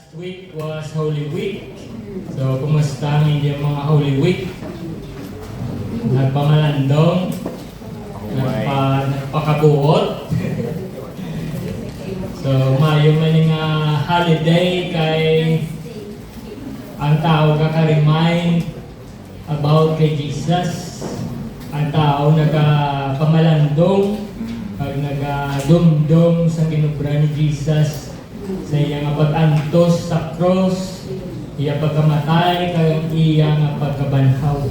Last week was Holy Week. So, kumusta ang inyong mga Holy Week? Nagpamalandong? Nagpakabuot? So, mayo man yung holiday kay ang tao ka-remind about kay Jesus. Ang tao nagpamalandong pag nagadumdum sa ginubra ni Jesus sa iyang pag-antos sa cross, iya pagkamatay, kag iya nga pagkabanhaw.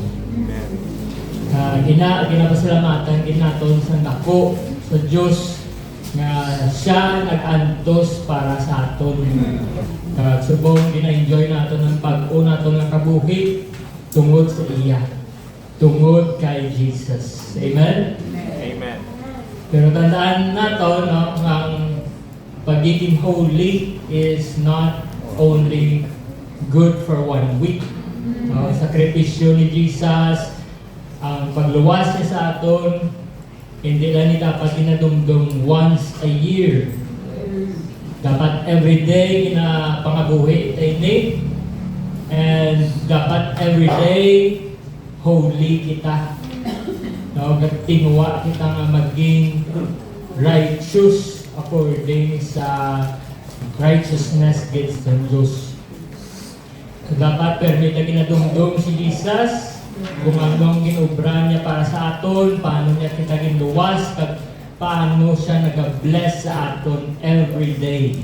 Ginapasalamatan ginaton sa dako sa Dios nga siya nag-antos para sa aton. Kag subong gina-enjoy naton ang pag-o naton nga kabuhi tungod sa iya, tungod kay Jesus. Amen. Amen. Pero tandaan nato no, ang pagiging holy is not only good for 1 week. Sakripisyo ni Jesus, ang pagluwas niya sa aton, hindi lang ni dapat dinadumdum once a year. Dapat everyday pinapangabuhi tayo, and dapat everyday holy kita. Tinuwa kita nga maging righteous according sa righteousness gets ng Diyos. So, dapat permit na ginadumdum si Jesus kung anong ginubra niya para sa aton, paano niya kita ginuwas, at paano siya nag-bless sa aton every day.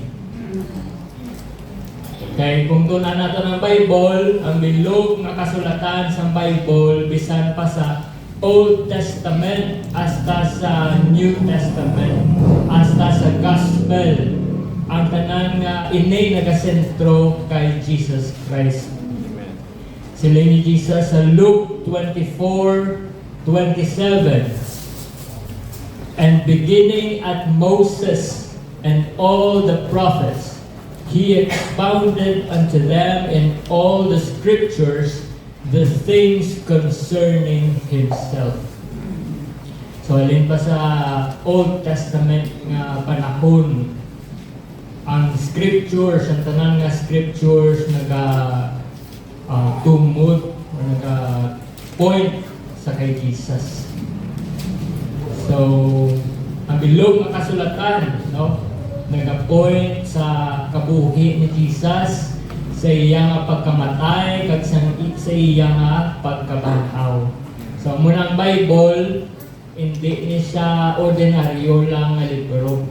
Kaya kung tunan natin ang Bible, ang bilog na kasulatan sa Bible, bisan pa sa Old Testament hasta sa New Testament, hasta sa Gospel, ang tanan nga inay nagasentro kay Jesus Christ. Amen. Sila ni Jesus sa Luke 24:27. And beginning at Moses and all the prophets, he expounded unto them in all the scriptures the things concerning himself. So, alin pa sa Old Testament nga panahon, ang scriptures, ang tanan nga scriptures tumod o point sa kay Jesus. So, ang bilog nga kasulatan, no, nag-point sa kabuhi ni Jesus, sa iya nga pagkamatay, kag sa iya nga pagkabanhaw. So, munang Bible, hindi ni siya ordinaryo lang nga libro.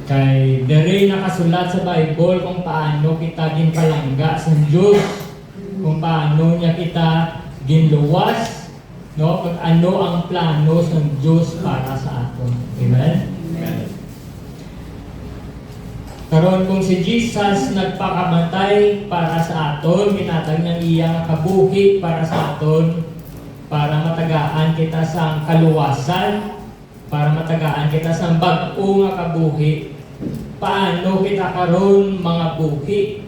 Kay dere nakasulat sa Bible kung paano kita ginpalangga sa Diyos, kung paano niya kita ginluwas, no, kung ano ang plano sa Diyos para sa aton. Amen? Amen. Karon kung si Jesus nagpakamatay para sa aton, ginatag niyang iyang kabuhi para sa aton, para matagaan kita sa kaluwasan, para matagaan kita sa bag-o nga kabuhi. Paano kita karon mga buhi?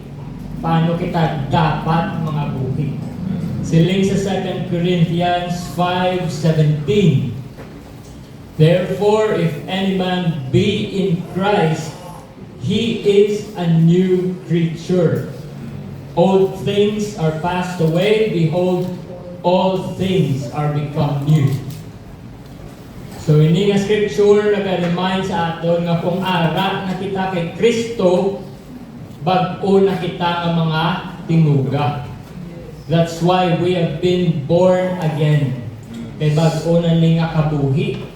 Paano kita dapat mga buhi? Siling sa 2 Corinthians 5:17. Therefore, if any man be in Christ, he is a new creature. Old things are passed away, behold, all things are become new. So, ini nga scripture nag-remind sa aton nga kung ara na kita kay Kristo, bag-o na kita nga mga tinuga. That's why we have been born again. Kay bag-o na ni nga kabuhi.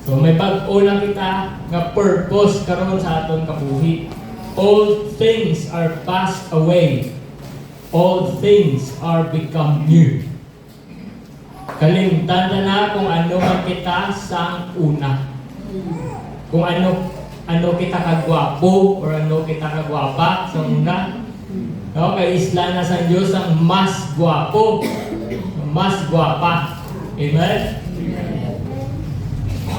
So, may bag-o na kita nga purpose karon sa aton kabuhi. All things are passed away. All things are become new. Kalimtan na kung ano man kita sa una. Kung ano kita kagwapo or ano kita kagwapa sa una. No, kay isla na sa Diyos ang mas gwapo, mas gwapa. Amen?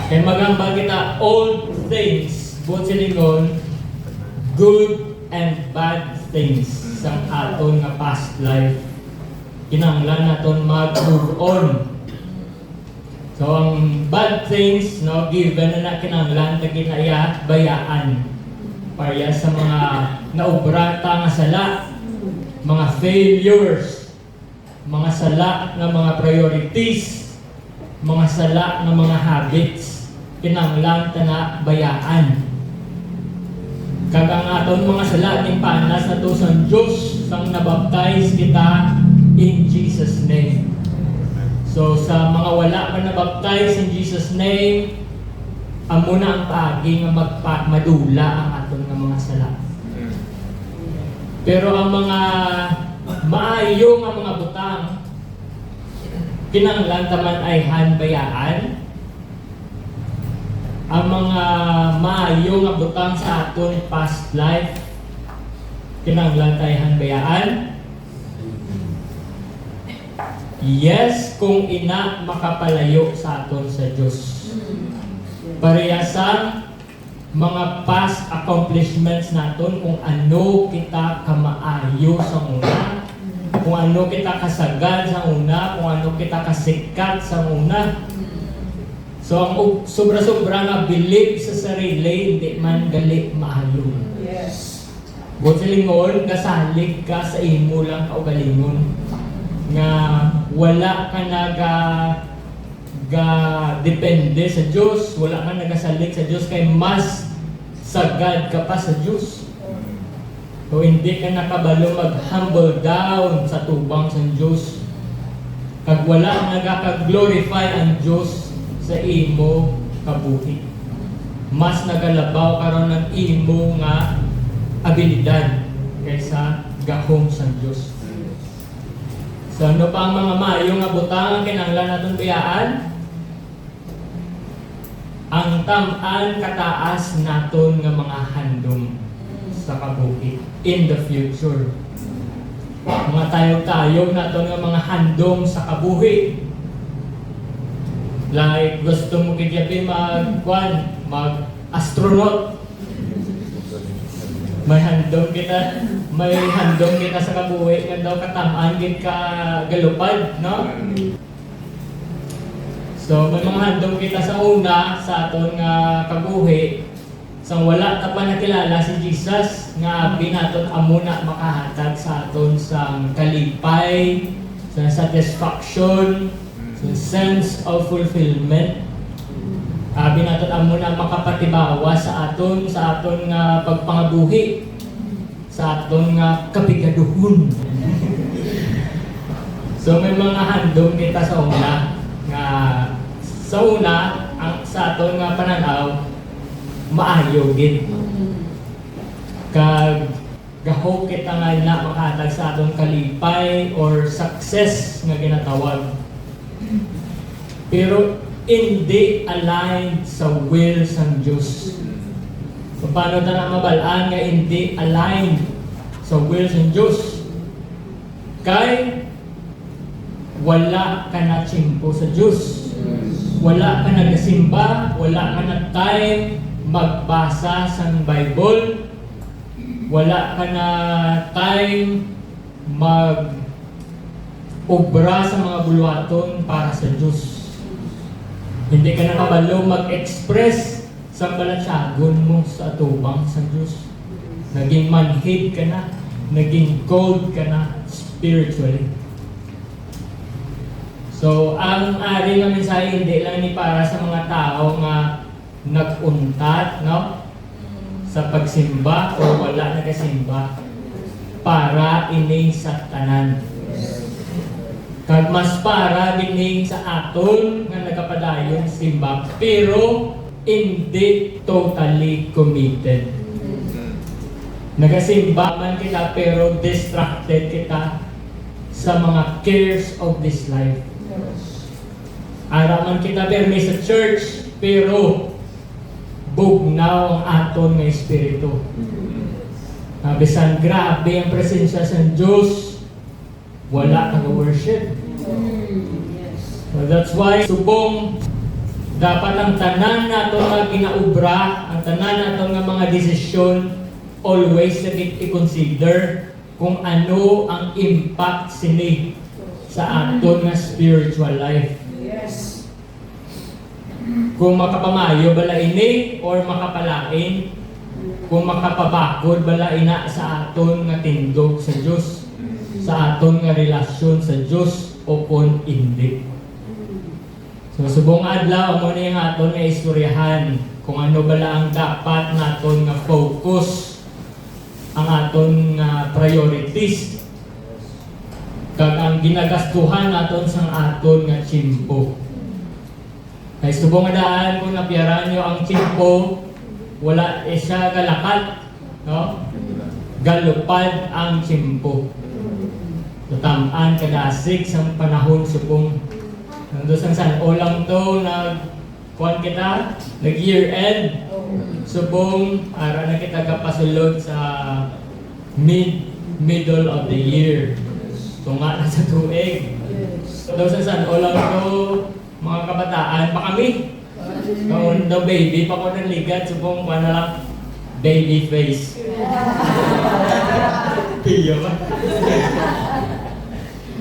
Kaya magamba kita all things, both silingon, good and bad things sa aton nga past life. Kinahanglan naton mag-move on. So, ang bad things, no, given na kinahanglan na ginaya, bayaan. para sa mga naubrata nga sala, mga failures, mga sala nga mga priorities, mga sala nga mga habits, kinanglan ta na bayaan. Kagang aton mga sala ning panas na to sa Diyos sang nabaptize kita in Jesus name. So sa mga wala pa nabaptize in Jesus name, amo na ang paagi nga madula ang aton nga mga sala. Pero ang mga maayo nga mga butang, kinanglan taman ay hanbayaan. Ang mga maayo nga butang sa aton past life, kinanglan tayo hanbayaan. Yes, kung ina makapalayo sa aton sa Diyos. Parehasang mga past accomplishments naton, kung ano kita kamaayo sa una, kung ano kita kasagad sa una, kung ano kita kasikat sa una. So ang sobra-sobra nga believe sa sarili, hindi man gali maayo. Yes. Buot sa lingon, kasalig ka sa imo lang kaugalingon nga wala ka depende sa Diyos, wala ka nagasalig sa Diyos, kay mas sagad ka pa sa Diyos. So hindi ka nakabalo mag-humble down sa tubang sa Diyos. Kag wala nagaka-glorify ang Diyos sa imo kabuhi. Mas nagalabaw karon ng imo nga abilidad kaysa gahom sa Diyos. So ano pa ang mga maayo nga butang ang kinahanglan naton biyaan? Ang tam-an kataas naton nga mga handom sa kabuhi in the future. Mga tayo-tayo naton nga mga handom sa kabuhi. Like gusto mo kaya mag-astronaut. May handom kita sa kabuhi nga daw katam-an gid ka galupad, no? So may mga handom kita sa una sa aton nga kabuhi, sang wala ta pa nakilala si Jesus nga abi naton amo na makahatag sa aton sang kalipay, sa satisfaction, sa sense of fulfillment. Abi naton amo na makapatibawa sa aton nga pagpangabuhi, sa aton nga kapigaduhon. So may mga handom kita sa una nga sa aton nga pananaw maayo gid. Kag gaho kita nga na makahatag sa aton kalipay or success nga ginatawag. Pero hindi aligned sa will sang Diyos. So paano ta na mabalaan nga hindi aligned sa will sang Diyos? Kay wala ka na tsimpo sa Diyos. Wala ka nagasimba, wala ka na time magbasa sa Bible, wala ka na time mag-obra sa mga bulwaton para sa Diyos. Hindi ka na kabalo mag-express sa balatsagon mo sa atubang sa Diyos. Naging manhid ka na, naging cold ka na spiritually. So, ang ari nga mensahe hindi lang ni para sa mga tao nga nag-untat, no? Sa pagsimba o wala nagasimba. Para ini sa tanan. Kag mas para ini sa aton nga nagapadayon simba, pero hindi totally committed. Nagasimba man kita pero distracted kita sa mga cares of this life. Araman kita permi sa church, pero bugnaw ang aton nga espiritu. Bisan grabe ang presensya sa Diyos, wala kang worship. So that's why subong dapat ang tanan nato nga ginaubra, ang tanan nato nga mga desisyon always na i-consider kung ano ang impact sini sa aton nga spiritual life. Yes. Kung makapamayo bala ini or makapalain, kung makapabakod bala ina sa aton nga tindog sa Dios, sa aton nga relasyon sa Dios o kung hindi. So subong adlaw mo ni nga aton nga istoryahan kung ano bala ang dapat naton nga focus, ang aton nga priorities, kag ang ginagastuhan naton sa aton nga tiyempo. Kay subong nga daan kung napiyaran nyo ang tiyempo, wala siya galakat, no? Galupad ang tiyempo. Tutamaan kadasig sa panahon subong nandun sang San Olang to kuan kita nag year end subong ara na kita kapasulod sa middle of the year. Tunga na sa tuig. Daw sa San Olang to mga kabataan pa kami. Kung daw baby pa ko ng ligat subong kuan na lang baby face. Piyo ba?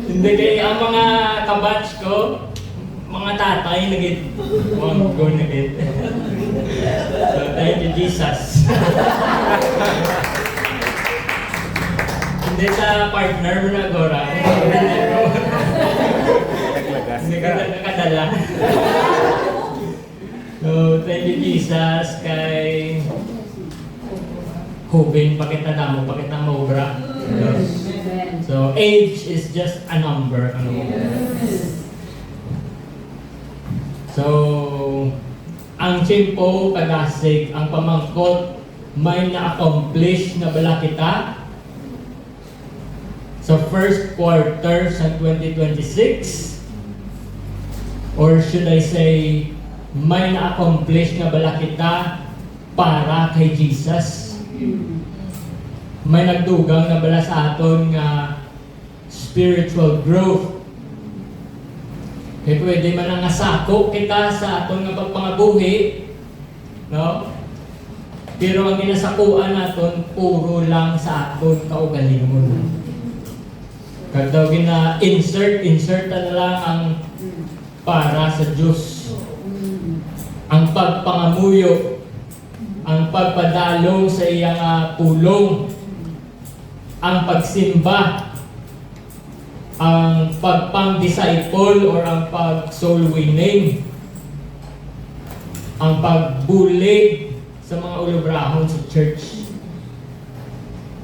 Hindi kaya ang mga kabatch ko mga tatay nagit go nagit. So thank you Jesus. Hindi sa partner mo na Gora. Hindi ka nakakadala. So thank you Jesus kay hubing pakita na mo, pakita mo obra. So age is just a number. So, ang tiyempo, kadasig, ang pamangkot, may na-accomplish na bala kita sa first quarter sa 2026? Or should I say, may na-accomplish na bala kita para kay Jesus? May nagdugang na bala sa aton nga spiritual growth. Kaya pwede man ang nasako kita sa aton nga pagpangabuhi, no? Pero ang ginasakuan naton puro lang sa aton kaugalingon. Kaya daw insert na lang ang para sa Diyos. Ang pagpangamuyo, ang pagpadalong sa iyang pulong, ang pagsimba, ang pagpang-disciple or ang pag-soul winning, ang pagbulig sa mga ulubrahon sa church.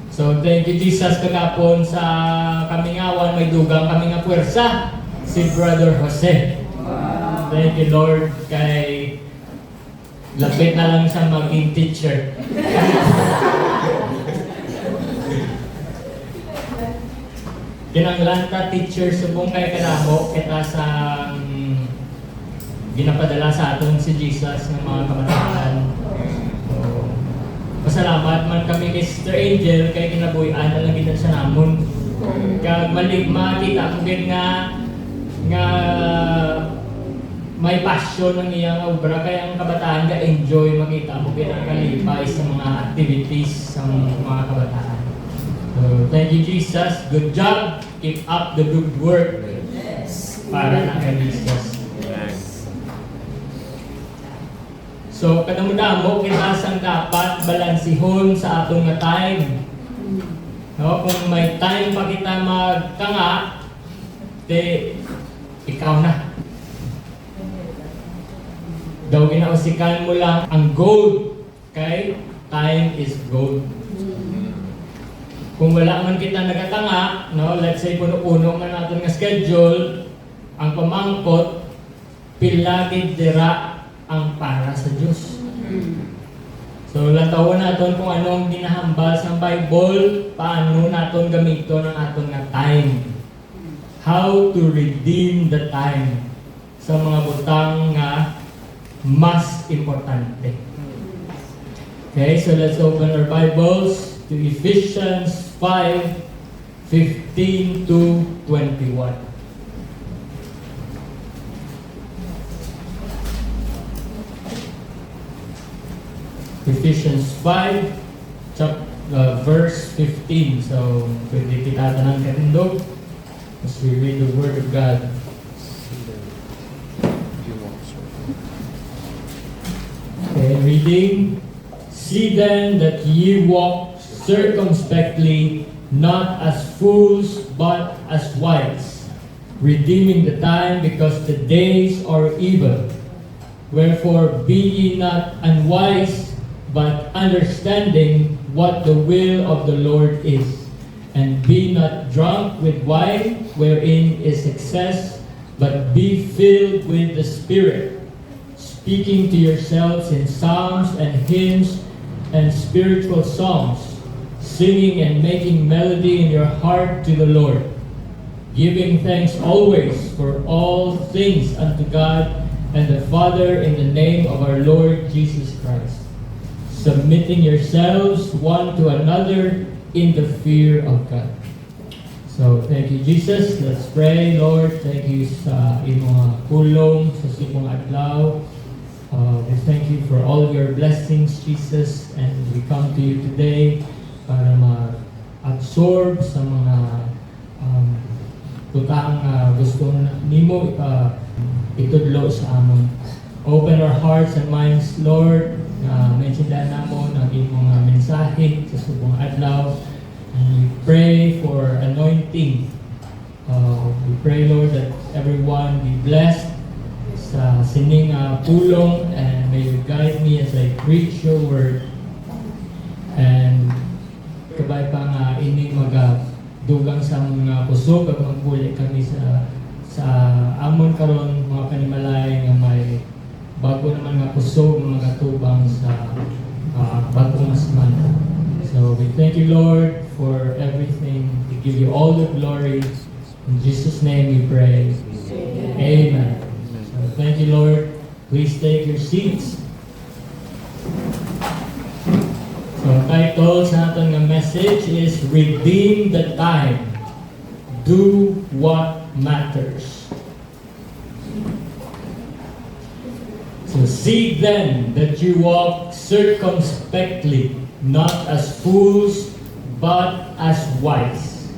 So, thank you Jesus kagapon sa kamingawan, may dugang kami nga puwersa, si Brother Jose. Thank you Lord kay lapit na lang siya maging teacher. Kinanglanta teacher subong kay kanamo kita sa ginapadala sa aton si Jesus ng mga kabataan. So, pasalamat man kami kay Sister Angel kay kinabuhian na lang kita sa namon. Kag maligma kita ko nga may passion ng iyang obra kaya ang kabataan ka enjoy makita mo kinakalipay sa mga activities sa mga kabataan. So, thank you Jesus. Good job. Keep up the good work. Yes. Para na kay Jesus. Yes. So, kadamo-damo kita sang dapat balansihon sa atong nga time. No, kung may time pa kita magkanga, ikaw na. Daw ginausikan mo lang ang gold. Okay? Time is gold. Kung wala man kita nagatanga, no, let's say puno-puno man natin nga schedule, ang pamangkot, pilagid dira ang para sa Diyos. So, latawan natin kung anong ginahambal sa Bible, paano natin gamiton ang aton nga time. How to redeem the time sa mga butang nga mas importante. Okay, so let's open our Bibles to Ephesians 5:15 to 21. Ephesians 5, verse 15. So, pwede kita tanang katindog as we read the Word of God. Okay, reading, See then that ye walk circumspectly, not as fools, but as wise, redeeming the time, because the days are evil. Wherefore be ye not unwise, but understanding what the will of the Lord is. And be not drunk with wine, wherein is excess, but be filled with the Spirit, speaking to yourselves in psalms and hymns and spiritual songs, singing and making melody in your heart to the Lord, giving thanks always for all things unto God and the Father in the name of our Lord Jesus Christ, submitting yourselves one to another in the fear of God. So, thank you, Jesus. Let's pray. Lord, thank you sa imong pulong sa imong adlaw. We thank you for all of your blessings, Jesus, and we come to you today para ma-absorb sa mga tutang gusto nimo itudlo sa amon. Open our hearts and minds, Lord. Maintindihan namo ng imong mensahe sa subong adlaw. And we pray for anointing. We pray, Lord, that everyone be blessed sa sining pulong, and may you guide me as I preach your word. And kabay pa nga ining dugang sa mga kusog at magpuli kami sa amon karon mga panimalay nga may bago naman nga kusog mga tubang sa bagong asman. So we thank you, Lord, for everything. We give you all the glory. In Jesus' name we pray. Amen. So thank you, Lord. Please take your seats. So ang title sa ating message is Redeem the Time. Do what matters. So see then that you walk circumspectly, not as fools, but as wise.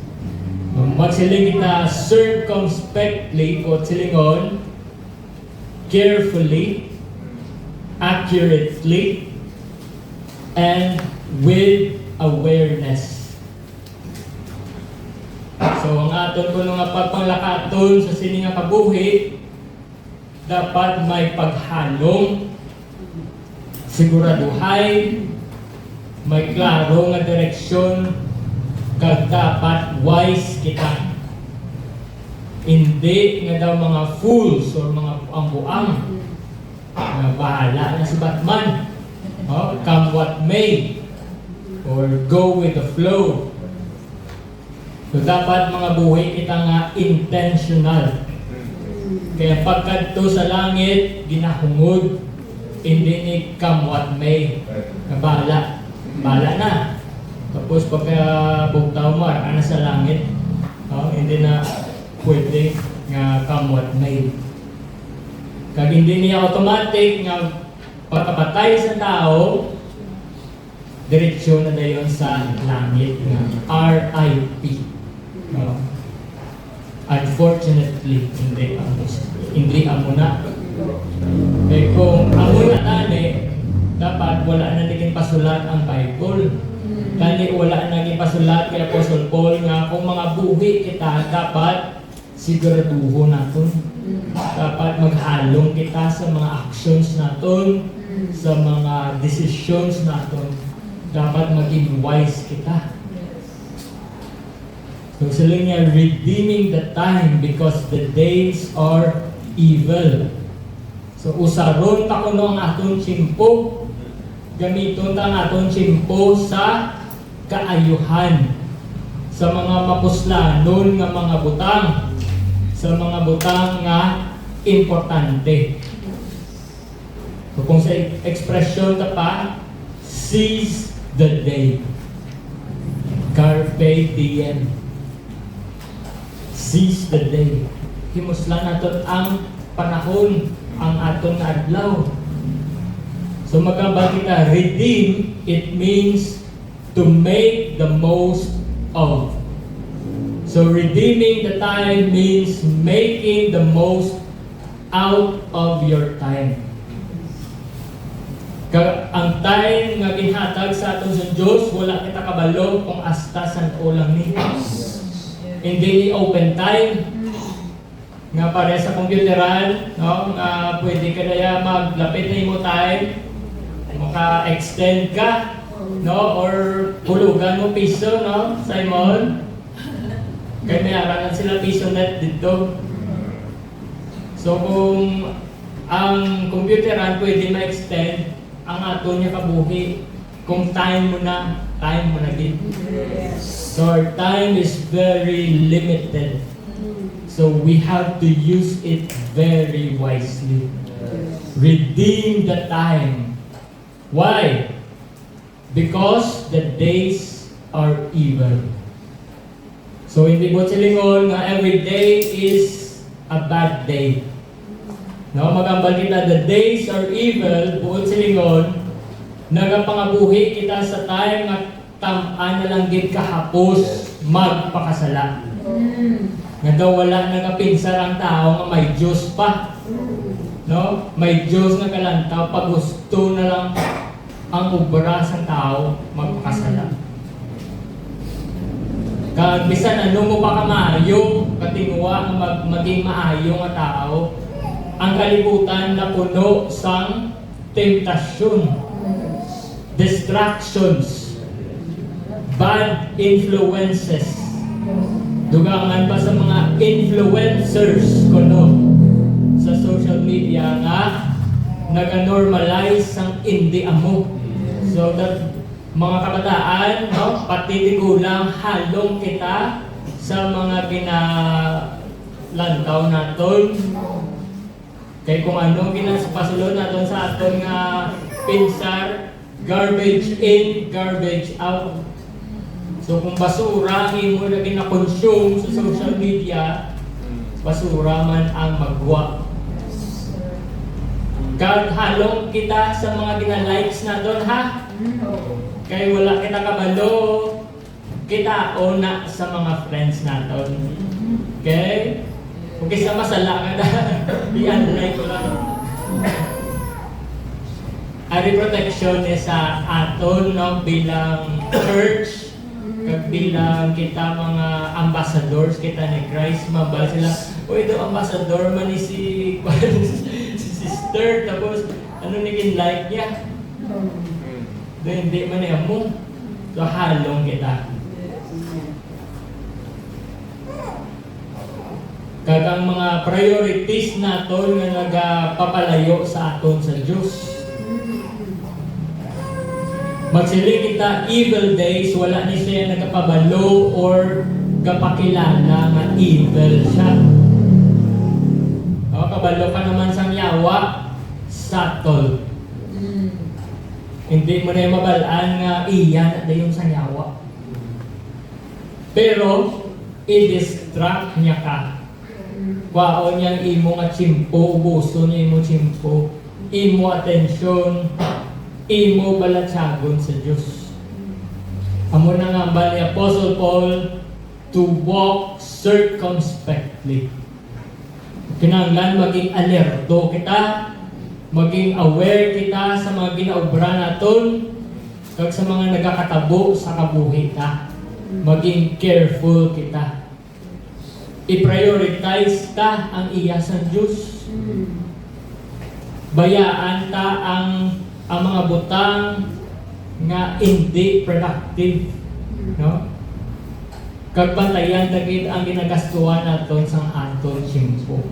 Magsiling kita circumspectly o silingon, carefully, accurately, and with awareness. So ang aton ko nga pagpanglakaton sa sining nga kabuhi, dapat may paghalong, siguraduhay, may klaro nga direksyon, kag dapat wise kita. Hindi nga daw mga fools or mga ambuang na bahala na si Batman. Come what may, or go with the flow. So dapat mga buhay kita nga intentional. Kaya pagkadto sa langit, ginahungod, hindi ni come what may. Bahala na. Tapos pagka bugtaw mo, ana sa langit, hindi na pwede nga come what may. Kag hindi niya automatic nga pagkapatay sa tao, diretsyon na dayon sa langit nga RIP. Unfortunately, hindi amo na. Kaya kung amo na tani, dapat wala na naging pasulat ang Bible. Kani wala na naging pasulat kay Apostle Paul nga kung mga buhi kita, dapat siguraduho naton. Dapat maghalong kita sa mga actions naton, sa mga decisions naton. Dapat maging wise kita. So sila niya, redeeming the time because the days are evil. So usaron ta kuno ang aton tiyempo, gamiton ta ang aton tiyempo sa kaayuhan, sa mga mapuslanon nga mga butang, sa mga butang nga importante. So kung sa expression ta pa, seize the day. Carpe diem. Seize the day. Himuslan naton ang panahon, ang aton nga adlaw. So magkabal kita, redeem, it means to make the most of. So redeeming the time means making the most out of your time. Ang time nga ginhatag sa aton sa Dios, wala kita kabalo kung hasta san ulang ni. Hindi ni open time nga pare sa computeran, no, nga pwede ka na maglapit na imo time, maka-extend ka, no, or hulugan mo piso, no, Simon. Kaya may arangan sila piso net dito. So kung ang computeran pwede ma-extend ang ato niya kabuhi, kung time mo na din. So our time is very limited. So we have to use it very wisely. Redeem the time. Why? Because the days are evil. So hindi mo silingon nga every day is a bad day. No, magambal kita, the days are evil, buod silingon, nagapangabuhi kita sa time nga tam-an na lang gid kahapos magpakasala. Nga daw wala nagapinsar ang tao nga may Diyos pa. No? May Diyos nga kalantaw pag gusto na lang ang obra sa tao magpakasala. Kag bisan ano mo pa kamaayo, katingwa nga maging maayo nga tao, ang kalibutan na puno sang temptasyon, distractions, bad influences. Dugangan pa sa mga influencers kuno sa social media nga naga-normalize ang hindi amo. So that mga kabataan, no, pati tigulang halong kita sa mga ginalantaw naton. Kay kung ano ginapasulod naton sa aton nga pinsar, garbage in, garbage out. So kung basura imo na gina-consume sa social media, basura man ang magwa. Kag halong kita sa mga gina-likes naton, ha? Kay wala kita kabalo, kita una sa mga friends naton. Okay? Kung kisa masala ka na, i-unlike ko lang. Ari protection is sa aton, no, bilang church, kag bilang kita mga ambassadors kita ni Christ, mabal sila, uy, ito ambassador man ni si sister, tapos ano naging like niya? Hindi man niya mo. So halong kita. Kag ang mga priorities naton nga nagapapalayo sa aton sa Dios. Magsili kita evil days, wala ni siya nagapabalo or gapakilala nga evil siya. O, kabalo ka naman sang yawa, subtle. Hindi mo na yung mabalaan nga iyan at yung sang yawa. Pero, i-distract niya ka. Kwaon niyang imo nga chimpo, gusto niya imo chimpo, imo atensyon, imo balatsagon sa Diyos. Amo na nga ba ni Apostle Paul to walk circumspectly. Kinahanglan maging alerto kita, maging aware kita sa mga ginaobra naton, kag sa mga nagakatabo sa kabuhi ta. Maging careful kita. I-prioritize ta ang iya sa Diyos. Bayaan ta ang mga butang nga hindi productive, no? Kagbantayan dagit ang ginagastuhan naton sa aton simpo.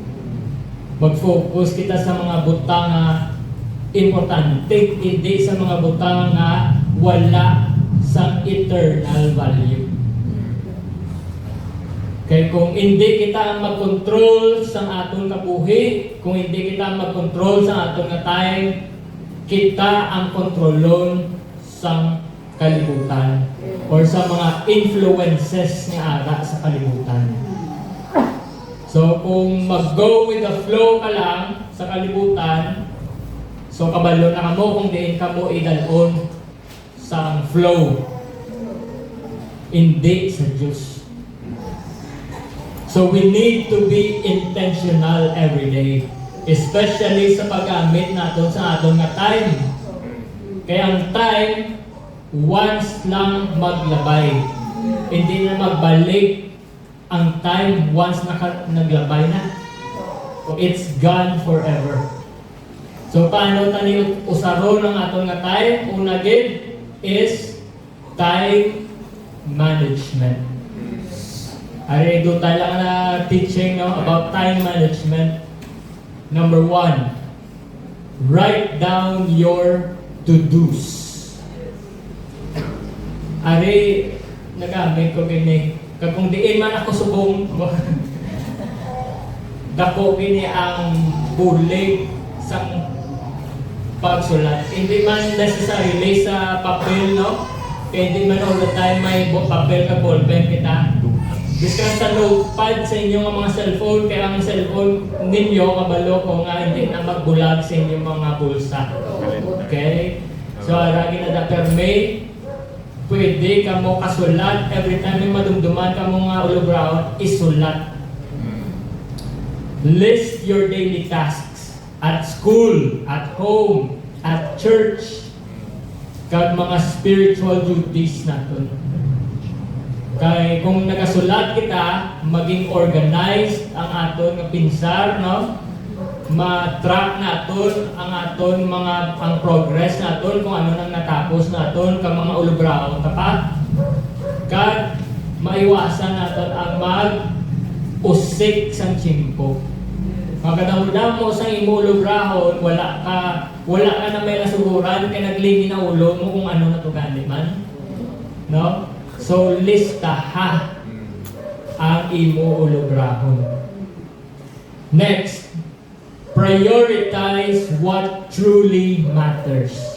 Mag-focus kita sa mga butang nga importante, hindi sa mga butang nga wala sa eternal value. Kaya kung hindi kita ang mag-control sa aton kabuhi, kung hindi kita ang mag-control sa aton nga time, kita ang kontrolon sa kalibutan or sa mga influences nga ara sa kalibutan. So kung mag-go with the flow ka lang sa kalibutan, so kabalo na kamo kung diin ka mo idalon sa flow, hindi sa Diyos. So we need to be intentional every day, especially sa paggamit natin sa aton nga time. Kaya ang time, once lang maglabay. Hindi na magbalik ang time once naglabay na. So it's gone forever. So paano tayo usaro ng atong nga time? Una gid is time management. Ari do tayo lang na teaching about time management. Number 1, write down your to-dos. Ari nagamit ko gini. Kung diin man ako subong dako gini ang bulig sa pagsulat. Hindi man necessarily sa papel, no? Kaya hindi man all the time may papel ka ballpen kita. Discuss sa notepad sa inyong mga cellphone, kaya ang cellphone ninyo, kabalo ko nga hindi na magbulag sa inyong mga bulsa. Okay? So, aragi na Dr. May, pwede ka mo kasulat, every time may madumduman ka mo nga ulobraon, isulat. List your daily tasks at school, at home, at church, kag mga spiritual duties natin. Kaya kung nagasulat kita, maging organized ang aton nga pinsar, no? Ma-track naton ang aton ang progress naton kung ano nang natapos naton kag mga ulobraon tapat. Kag maiwasan naton ang mag-usik sang tiyempo. Magkadamo-damo sa imulog rahon, wala ka na may nasuguran, kaya naglingi na ulo mo kung ano na to man. No? So, listaha ang imulog rahon. Next, prioritize what truly matters.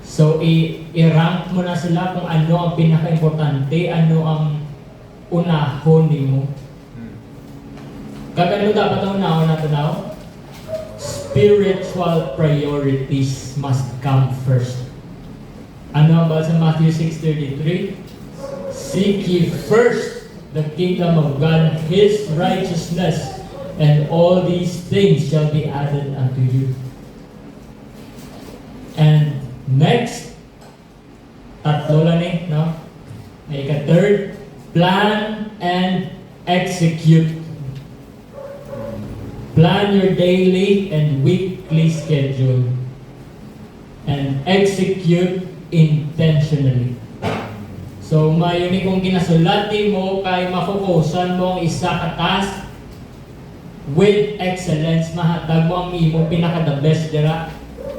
So, i-rank mo na sila kung ano ang pinaka-importante, ano ang unahon mo. Kagano dapat ang unahon natin now? Spiritual priorities must come first. Ano ang sa Matthew 6:33? Seek ye first the kingdom of God, His righteousness, and all these things shall be added unto you. And next, tatlo lang no? May third, plan and execute. Plan your daily and weekly schedule and execute intentionally. So, mayroon kung ginasulati mo kay mafokusan mo ang isa ka task with excellence, mahatag mo ang imo pinaka the best dira.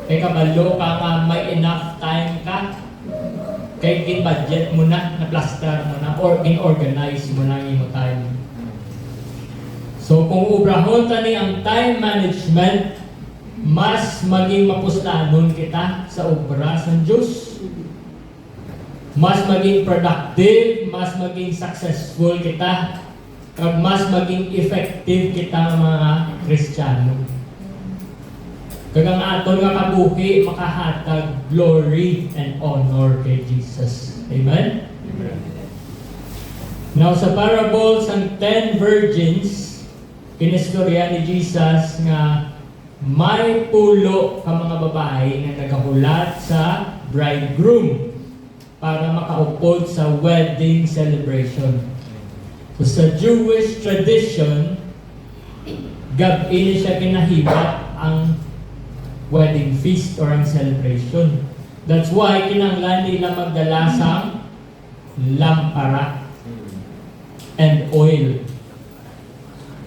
Kay kabalo ka nga may enough time ka. Kay gin-budget mo na, na-plaster mo na, or gin-organize mo na ang imo time. So kung ubrahon tani ang time management, mas maging mapuslanon kita sa obra sa Diyos. Mas maging productive, mas maging successful kita, at mas maging effective kita mga Kristiyano. Kagang aton nga kabuhi makahatag glory and honor kay Jesus. Amen? Amen. Now sa parable sang 10 virgins, kinistorya ni Jesus nga may pulo ka mga babae nga nagahulat sa bridegroom para makaupod sa wedding celebration. So sa Jewish tradition, gabi siya kinahibat ang wedding feast or ang celebration. That's why kinanglan nila magdala sang lampara and oil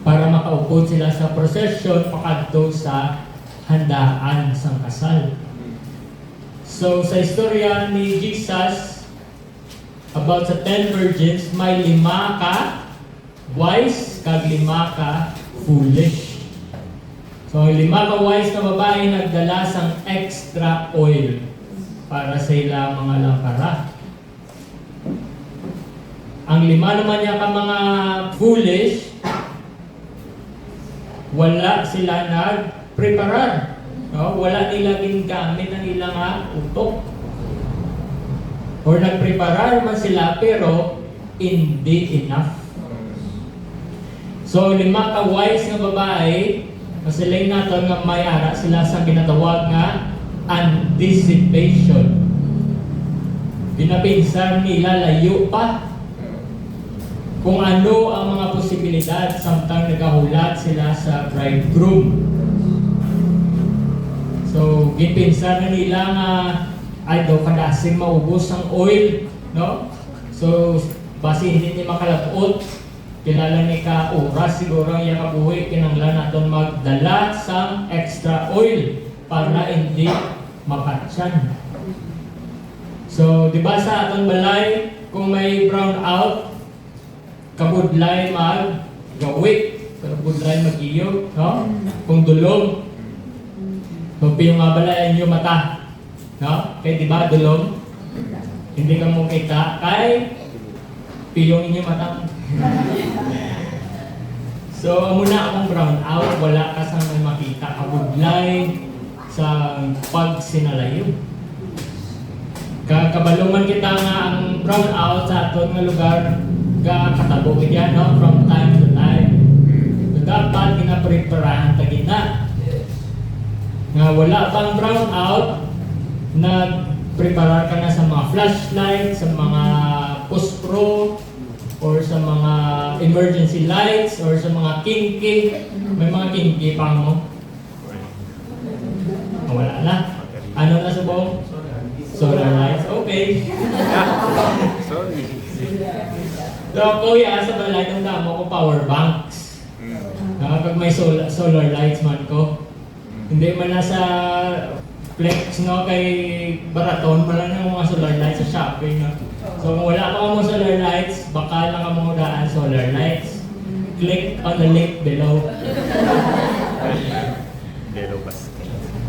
para makaupod sila sa procession pakadto sa handaan sang kasal. So sa istorya ni Jesus about sa 10 virgins, may 5 ka wise kag 5 ka foolish. So 5 ka wise na babae nagdala sang extra oil para sa ila mga lampara. Ang 5 naman niya ka mga foolish, wala sila nag-preparar. No? Wala nila gingamit ang ilang utok. Or nag-preparar man sila pero hindi enough. So 5 ka wise nga babae, masilay natin nga may ara sila sa ginatawag nga anticipation. Pinapinsan nila layo pa kung ano ang mga posibilidad samtang nagahulat sila sa bridegroom. So, gipinsan na nila nga ay daw kadasing maubos ang oil, no? So, base hindi ni makalabot, kilala ni ka oras siguro ang iyang kabuhi, kinanglan natin magdala sa extra oil para hindi mapatsan. So, di ba sa atong balay, kung may brown out, kabudlay mag-gawit, kabudlay mag-iyo, no? Kung dulong, so yung mabalayan nyo mata, no? Kaya di ba dulong? Hindi ka mo kita, kay piyong inyo mata. So, muna akong brown out, wala ka sa may makita, kabudlay sa pagsinalayo. Kabaluman kita nga ang brown out sa aton nga lugar katabo yan, no? From time to time. So, dapat ginapreparahan ta gina. Nga wala pang brown out, nagpreparar ka na sa mga flashlight, sa mga push-pro, or sa mga emergency lights, or sa mga kinki. May mga kinki pa mo? Wala na. Ano na sa buong? Solar lights, okay. Sorry. So, kuya, sa balay ng damo ko power banks. Kapag may solar lights man ko, hindi man nasa flex, no, kay Baraton, wala na mga solar lights sa shopping. No? So, kung wala pa mo solar lights, baka lang ka mo daan solar lights. Click on the link below.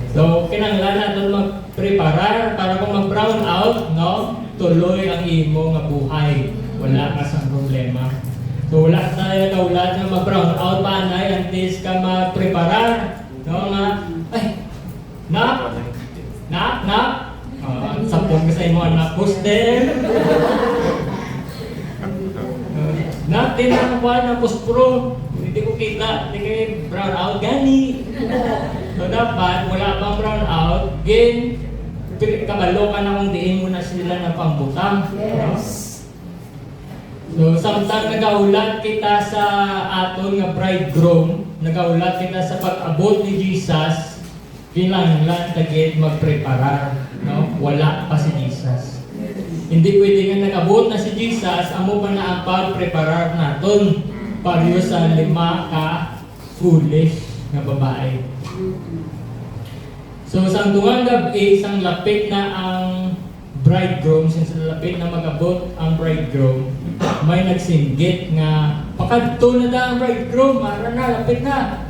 So, kinanglan natin magpreparar para kung mag-brown out, no, tuloy ang imo nga buhay. Wala ka sa problema. So, wala tayo kaulat na mag-brown out pa na until ka magpreparar. No, nga, ay, nak, sapong ka sa imo anak, poster. Nak, tinakpan na post-pro. Hindi ko kita, hindi kayo brown out, gani. So dapat, wala pang brown out, kabalo ka na kung diin mo na sila ng pambutang. Yes. So, samtang nagaulat kita sa aton nga bridegroom, nagaulat kita sa pag-abot ni Jesus, kinahanglan tagit magpreparar, no? Wala pa si Jesus. Hindi pwede nga nag-abot na si Jesus, amo pa na ang pag-preparar naton pariyo sa 5 ka foolish nga babae. So, sa tungang gabi, isang lapit na ang bridegroom, since lapit na mag-abot ang bridegroom, may nagsinggit nga, pakadto na da ang bridegroom, ara na, lapit na.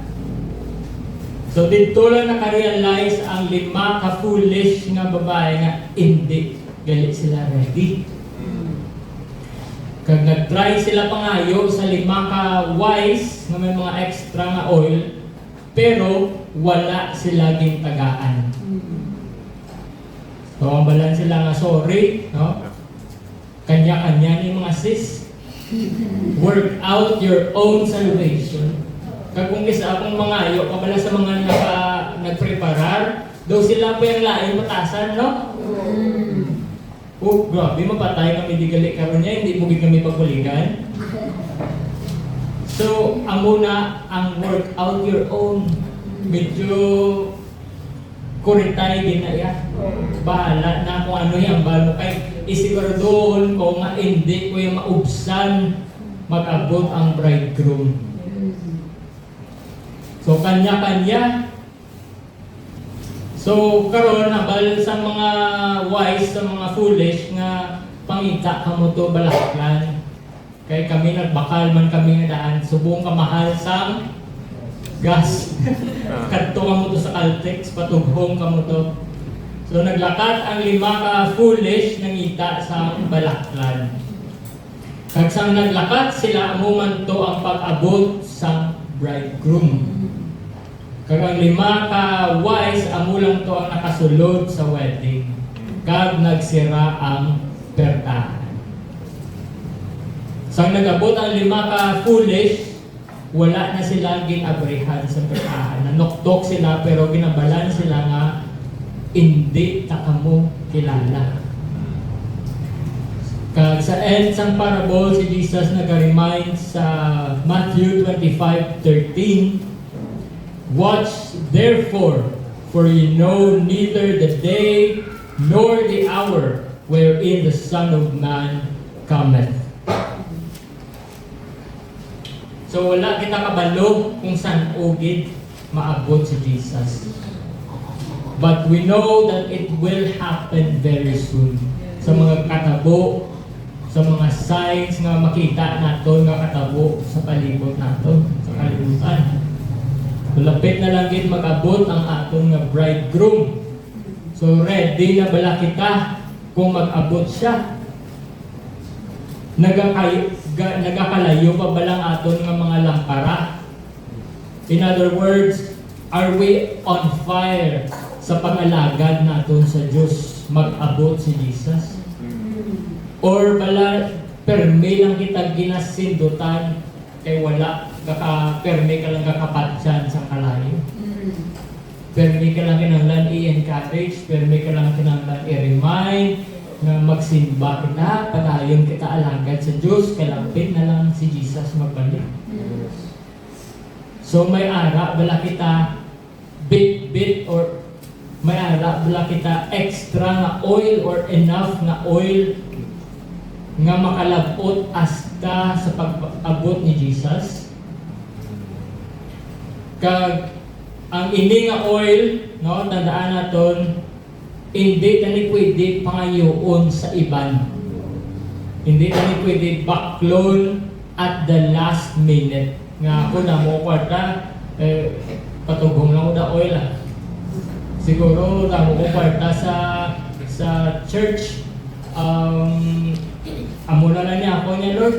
So, dito lang nakarealize ang 5 ka-foolish nga babae nga, hindi, galit sila ready. Kag nag-try sila pangayo sa 5 ka-wise, nga may mga extra nga oil, pero wala sila gintagaan. So, ang balan sila nga sorry, no? Kanya-kanya ni mga sis. Work out your own salvation. Kag kung isa akong mga ayo, kabala sa mga nagpreparar, daw sila pa yung lain matasan, no? Oh, grabe, mapatay kami di gali karon niya, hindi mo kami pagpuligan. So, ang muna, ang work out your own. Medyo kuritay din na yan. Bahala na kung ano yung balo kay isiguraduhon ko nga hindi ko yung maubsan mag-abot ang bridegroom. So, kanya-kanya. So, karon habal sa mga wise, sa mga foolish nga pangita ka mo to balaklan. Kaya kami nagbakal man kami nga daan, subong kamahal sa gas. Kadto ka mo to sa Caltex, patughong ka mo to. So naglakad ang 5 ka foolish nangita sa balaklan. Kag sang naglakad sila, amuman to ang pag-abot sa bridegroom. Kag ang 5 ka wise, amo lang to ang nakasulod sa wedding. Kag nagsira ang pertahan. Sang nag-abot ang 5 ka foolish, wala na sila ginabrihan sa pertahan. Nanoktok sila pero ginabalan sila nga hindi ta kamo kilala. Kag sa end sang parable, si Jesus nag-remind sa Matthew 25:13, "Watch therefore, for you know neither the day nor the hour wherein the Son of Man cometh." So wala kita kabalo kung saan ugid maabot si Jesus. But we know that it will happen very soon. Sa mga katabo, sa mga signs nga makita naton nga katabo sa palibot naton, sa kalibutan. Lapit na lang gid mag-abot ang aton nga bridegroom. So ready na bala kita kung mag-abot siya? Nagakalayo pa ba lang aton nga mga lampara? In other words, are we on fire sa pangalagad naton sa Diyos mag-abot si Jesus? Or bala permi lang kita ginasindutan kay wala permi ka lang kakapatyan sa kalayo? Permi ka lang kinahanglan i-encourage, permi ka lang kinahanglan i-remind na magsimba kita, padayon kita alagad sa Diyos, kalapit na lang si Jesus magbalik. So may ara bala kita bit or may ara bala kita extra na oil or enough na oil nga makalabot hasta sa pag-abot ni Jesus. Kag ang ini nga oil, no, tandaan naton, hindi tani pwede pangayoon sa iban. Hindi tani pwede baklon at the last minute. Nga ako na mo kwarta, patugong lang ko na oil Siguro na mo kwarta sa church. Amo na niya ako niya, Lord.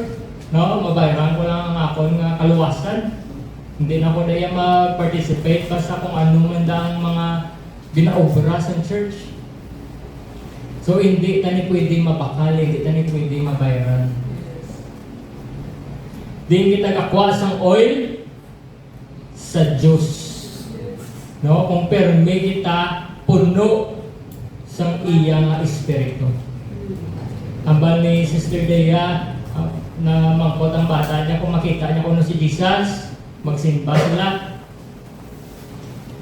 No, mabayaran ko lang ang akon nga kaluwasan. Hindi na ko daya mag-participate pa sa kung anong mandang mga ginaobra sa church. So hindi tani pwede mabakal, hindi tani pwede mabayaran. Di kita kakuha sang oil sa Diyos. No, kung permi kita puno sang iya nga espiritu. Ambal ni Sister Dea na mangkot ang bata niya, kung makita niya kung ano si Jesus, magsimba sila.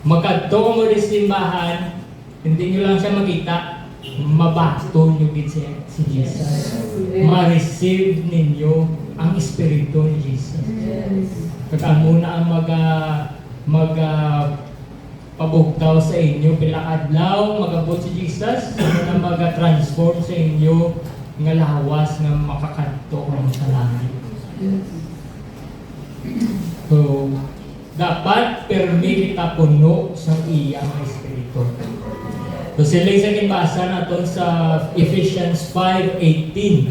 Magkadto mo rin simbahan, hindi nyo lang siya makita, mabato nyo din si Jesus. Ma-receive ninyo ang Espiritu ni Jesus. Kaya muna ang pabugtaw sa inyo, pilakadlaw, magabot si Jesus, na mag-transform sa inyo nga lawas nga makakadto ko sa langit. So, dapat permi kita puno sa iyang Espiritu. So, sila sa kinbasa natin sa Ephesians 5:18.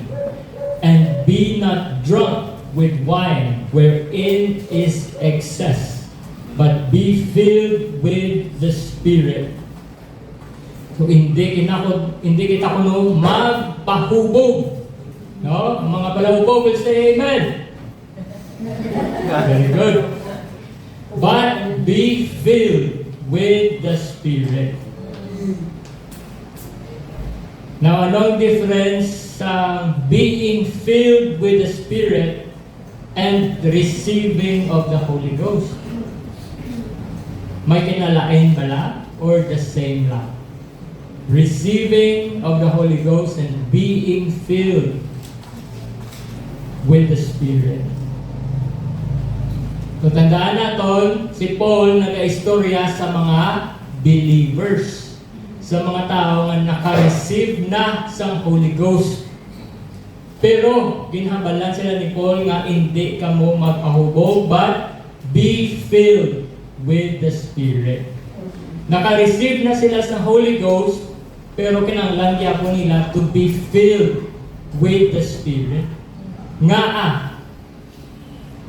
"And be not drunk with wine, wherein is excess, but be filled with the Spirit." So, hindi kita kuno magpahubog. No? Mga palahubog will say amen. Very good. But be filled with the Spirit. Now, anong difference sa being filled with the Spirit and receiving of the Holy Ghost? May kinalain bala or the same lang? Receiving of the Holy Ghost and being filled with the Spirit. So, tandaan natin, si Paul nag-istorya sa mga believers, sa mga tao nga naka-receive na sa Holy Ghost. Pero, ginhabalan sila ni Paul nga hindi ka mo magpahubog, but be filled with the Spirit. Naka-receive na sila sa Holy Ghost, pero kinanglan po nila to be filled with the Spirit.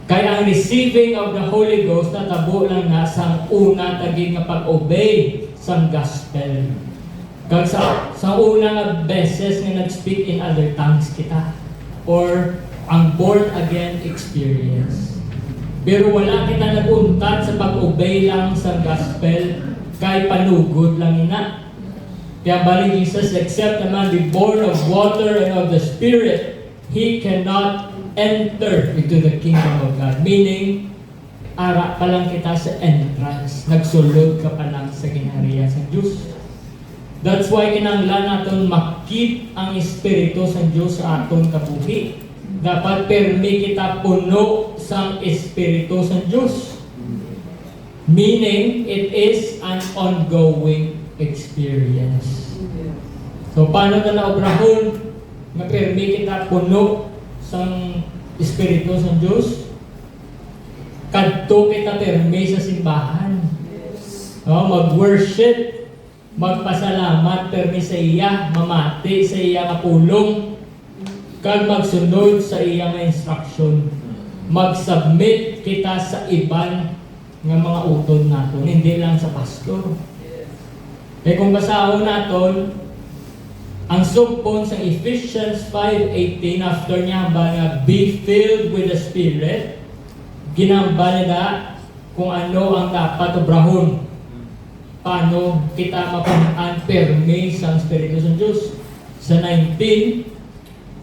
Kaya ang receiving of the Holy Ghost natabo lang na sa una taging nga pag-obey sa gospel. Kag sa una nga beses nga nag-speak in other tongues kita, or ang born again experience. Pero wala kita nag-untat sa pag-obey lang sa gospel, kay panugod lang ina. Kaya bali Jesus, except a man be born of water and of the Spirit, he cannot enter into the kingdom of God. Meaning, ara pa lang kita sa entrance. Nagsulod ka pa lang sa ginharian sa Diyos. That's why kinanglan natin makit ang Espiritu sa Diyos sa aton kabuhi. Dapat permi kita puno sa Espiritu sa Diyos. Meaning, it is an ongoing experience. So, paano na naobrahon na permi kita puno sa Espiritu sa Diyos? Kadto kita permi sa simbahan. Mag-worship, magpasalamat permi sa iya, mamati sa iya kapulong, kag magsunod sa iya nga instruction. Mag-submit kita sa iban nga mga utod naton, hindi lang sa pastor. Kaya kung basahon naton, ang sugpon sa Ephesians 5:18, after niya ba nga, be filled with the Spirit, ginamba nila kung ano ang dapat obrahon. Paano kita mapunaan permi sa Espiritu sa Diyos. Sa 19,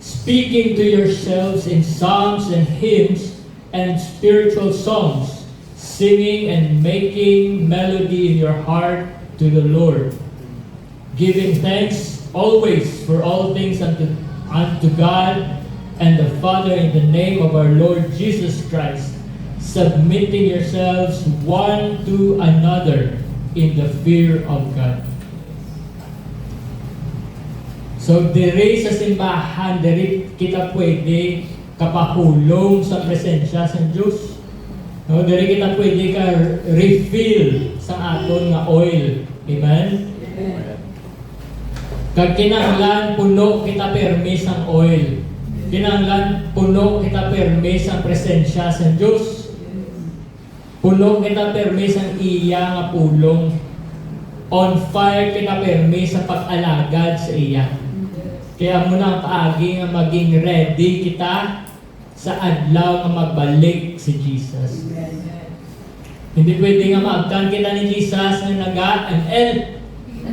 speaking to yourselves in psalms and hymns and spiritual songs, singing and making melody in your heart to the Lord, giving thanks always for all things unto God and the Father in the name of our Lord Jesus Christ, submitting yourselves one to another in the fear of God. So, diri sa simbahan, diri kita pwede kapahulong sa presensya sa Diyos. No, diri kita pwede ka refill sa aton nga oil. Amen? Kag kinahanglan puno kita permi sang oil. Kinahanglan puno kita permi sang presensya sa Diyos. Puno kita permi sang iya nga pulong. On fire kita permi sa pag-alagad sa iya. Kaya muna paagi nga maging ready kita sa adlaw nga magbalik si Jesus. Hindi pwede nga maagtan kita ni Jesus na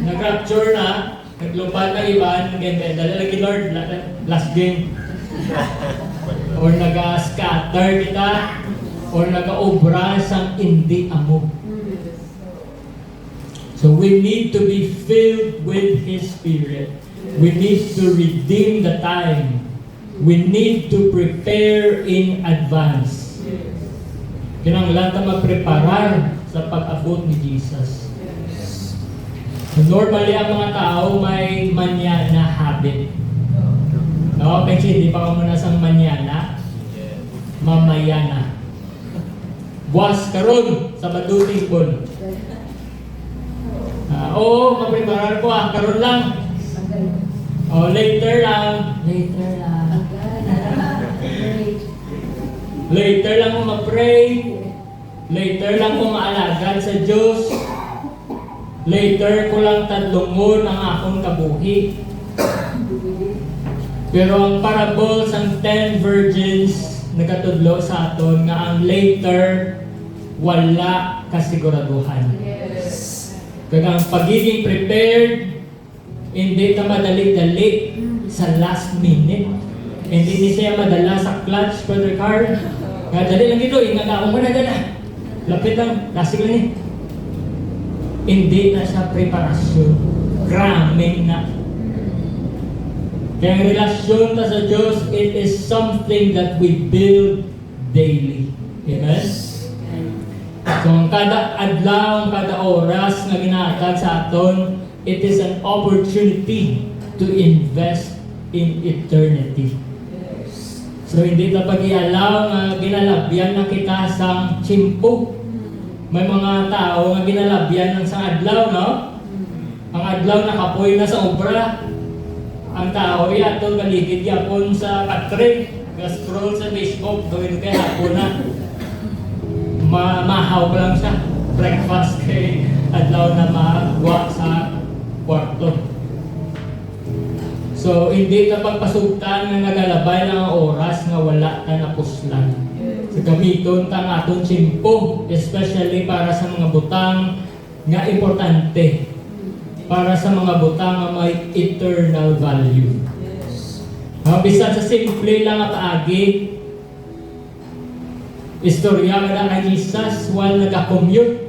nag-rapture na, naglupad na iban, dala lagi Lord, last game. Or nag-scatter kita, or nag-obra sang hindi amo. So we need to be filled with His Spirit. We need to redeem the time. We need to prepare in advance. Kinahanglan ta magpreparar sa pag-abot ni Jesus. So normally ang mga tao may manyana habit. No, kasi hindi pa ka muna sang manyana. Mamayana. Buwas karon sa baduting kon. Oo, mapreparar ko karon lang. Later lang. Later lang ko mag-pray. Later lang ko maalagad sa Diyos. Later ko lang tadlungon ang akong kabuhi. Pero ang parable sang 10 virgins nakatudlo sa aton nga ang later wala kasiguraduhan. Kaya ang pagiging prepared, hindi ka madali-dali sa last minute. Hindi ni siya madala sa clutch, Brother Carl. Kaya dali lang dito, ingagawa mo na dala. Lapit lang, lasig lang eh. Hindi na siya preparasyon. Cramming na. Kaya ang relasyon ta sa Diyos, it is something that we build daily. Amen? So, ang kada adlaw, ang kada oras na ginatag sa aton, it is an opportunity to invest in eternity. So, hindi na pag-ialaw nga ginalabyan na kita sa tsimpo. May mga tao nga ginalabyan ng sa adlaw, no? Ang adlaw nakapoy na sa obra. Ang tao yato galigid yapon sa katre, ga-scroll sa Facebook, gawin kay hapon na. Mahaw pa lang siya. Breakfast kay adlaw na magwa sa kwarto. So, hindi na pagpasugtan na nagalabay ng oras nga wala ka napuslan. So, gamiton ta nga atong tsimpo, especially para sa mga butang nga importante. para sa mga butang nga may eternal value. Bisan sa simple lang nga paagi, istorya ka na kay Jesus while nag-commute.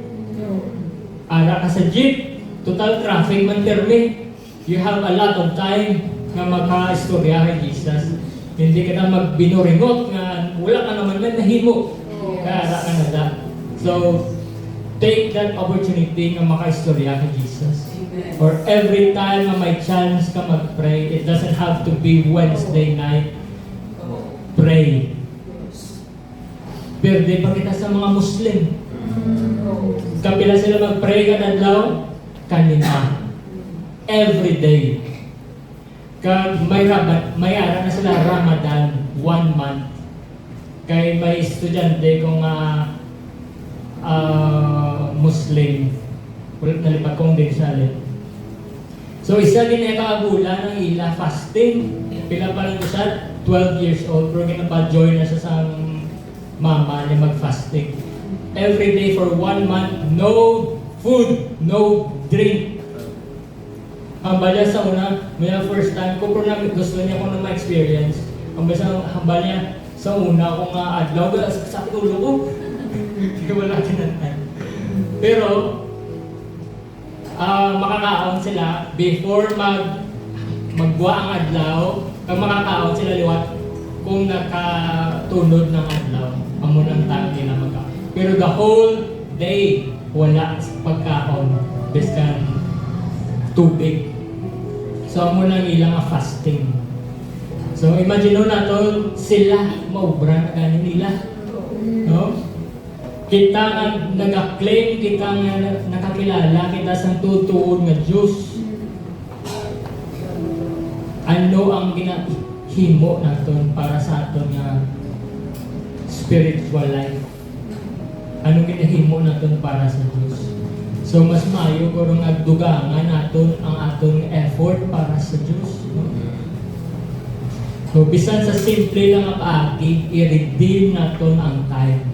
Ara ka sa jeep, total traffic man termi. You have a lot of time nga maka-istorya kay Jesus. Hindi ka na magbinuringot nga wala ka naman na nahimo. Ara ka na da. So, take that opportunity nga maka-istorya kay Jesus. Or every time na may chance ka mag-pray, it doesn't have to be Wednesday night. Pray. Birthday pa kita sa mga Muslim. Kapila sila mag-pray kada adlaw? Kanina. Every day. Kag may ara na sila Ramadan, 1 month. Kay may estudyante kong Muslim. Ulit nalipat kong din siya. So isa din na kaagula ng ila fasting. Pila pa lang siya, 12 years old. Pero ginapa-join na siya sa mama niya mag-fasting. Every day for 1 month, no food, no drink. Hambal niya sa una, may first time ko, pero gusto niya ko na ma-experience. Hambal niya sa una kung adlaw, sa tulo ko. Hindi wala kinantan. Pero, makakaon sila before magbuwa ang adlaw, kung makakaon sila liwat kung nakatunod ng adlaw. Amo ng time nila mag-kaon. Pero the whole day, wala pagkaon. Biskan tubig. So, amo nang ilang fasting. So, imagine nato sila maubra na ganin nila. No? Kita nga nag-claim, kita nga nakakilala, kita sa tutuon nga Diyos. Ano ang ginahimo naton para sa aton nga spiritual life? Anong ginahimo naton para sa Diyos? So mas maayo kung agdugangan naton ang aton effort para sa Diyos. No? So bisan sa simple lang ang paagi, i-redeem naton ang time.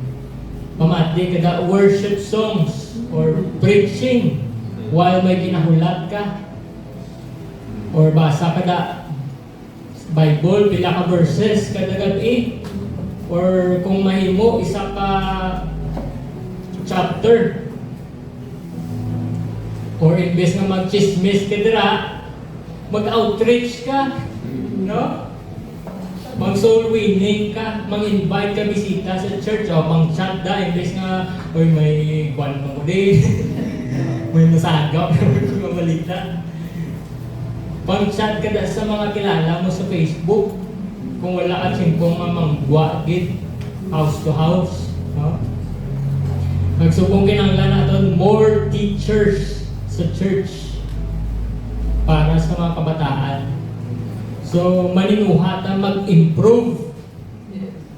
Pamati kada worship songs or preaching while may ginahulat ka or basa kada Bible, pila ka verses kada gabi or kung mahimo isa ka chapter or imbes na mag-chismis ka dira, mag-outreach ka, no? Mag-soul winning ka, mag-invite ka bisita sa church, o mang-chat da, imbes nga, oy may kwan mo din, may masagaw, may mamalita. Pang-chat ka da sa mga kilala mo sa Facebook, kung wala ka singkong mamangguwa, git, house to house, no? Nagsubong kinanglan natin more teachers sa church para sa mga kabataan. So, maninuhat na mag-improve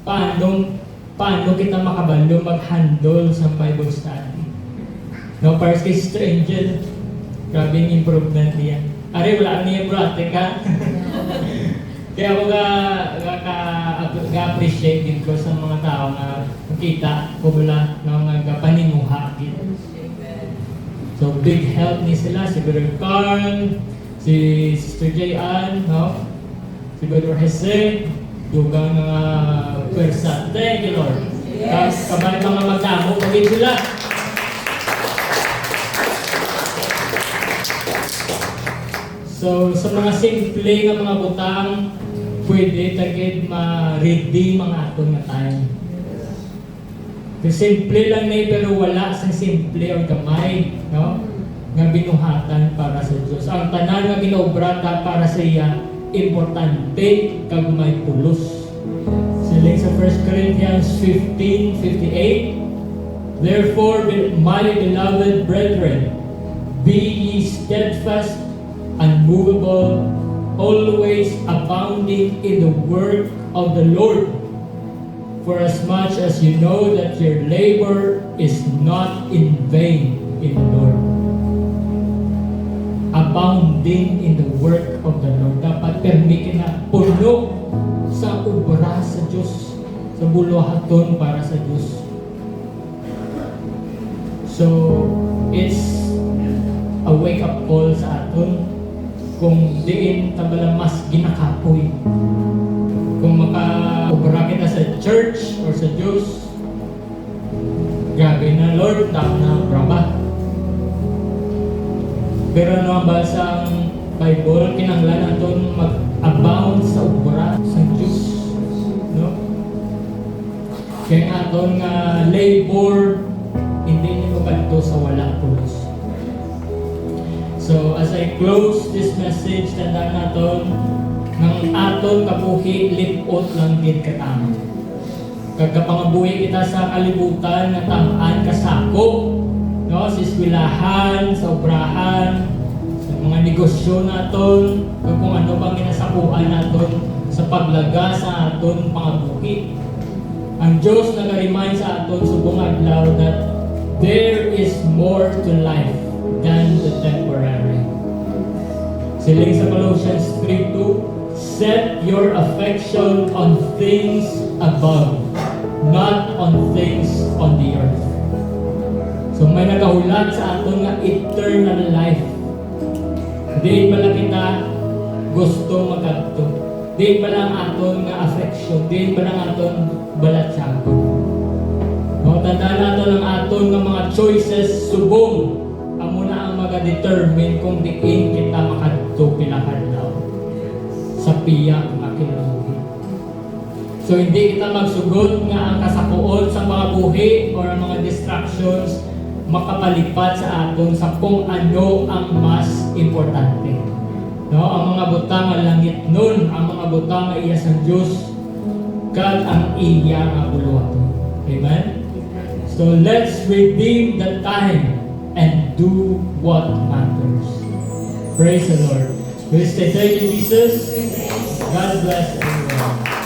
paano kita makabalo mag-handle sa Bible study. No, para kay Sister Angel, grabe yung improvement niya. Ari, wala niya brate ka. Kaya ako ga-appreciate din ko sa mga tao na makita ko wala ng paninuha. So, big help ni sila, si Brother Carl, si Sister J.Ann, no? Si Brother Jose, dugang pwersa. Thank you, Lord. Yes. Kabay mga magdamo, pagin sila. So, sa mga simple nga mga butang, pwede tagid ma-redeem ang aton nga time. Simple lang na pero wala sa simple o gamay, no? Nga binuhatan para sa Diyos. Ang tanan nga ginobrata para sa iya, importante kag may pulos. Siling sa 1 Corinthians 15:58, therefore, my beloved brethren, be ye steadfast, unmovable, always abounding in the work of the Lord. For as much as you know that your labor is not in vain in the Lord. Abounding in the work of the Lord. Dapat permitin na puno sa obra sa Diyos, sa buluhaton para sa Diyos. So, it's a wake-up call sa aton kung diin tabala mas ginakapoy. Kung makaubra kita sa church or sa Diyos, grabe na Lord, tama na braba. Pero ano ba sa Bible, kinanglan naton mag-abound sa ubra sa Diyos. No? Kaya nga aton nga labor, hindi nyo kadto sa wala pulos. So as I close this message, tandaan naton ng aton kabuhi lipot lang gid katama. Kagkapangabuhi kita sa kalibutan nga tamaan kasako, no, sa eskwelahan, sa obrahan, sa mga negosyo naton, kung ano bang ginasakuan naton sa paglaga sa aton pangabuhi. Ang Diyos nag-remind sa aton subong adlaw that there is more to life than the temporary. Siling sa Colossians 3:2, set your affection on things above, not on things on the earth. So may nagahulat sa aton nga eternal life. Di pala kita gusto magkadto. Di pala ang aton nga affection. Di pala ang aton balatsyagon. No, tandaan natin ang aton nga mga choices subong amo na ang maga-determine kung diin kita makadto pinakadlaw sa piyak nga kinabuhi. So hindi kita magsugod nga ang kasakuon sa mga buhi or ang mga distractions makapalipat sa aton sa kung ano ang mas importante. No, ang mga butang nga langit nun, ang mga butang nga iya sa Diyos, kag ang iya nga buluhaton. Amen? So let's redeem the time and do what matters. Praise the Lord. We say thank you, Jesus. God bless everyone.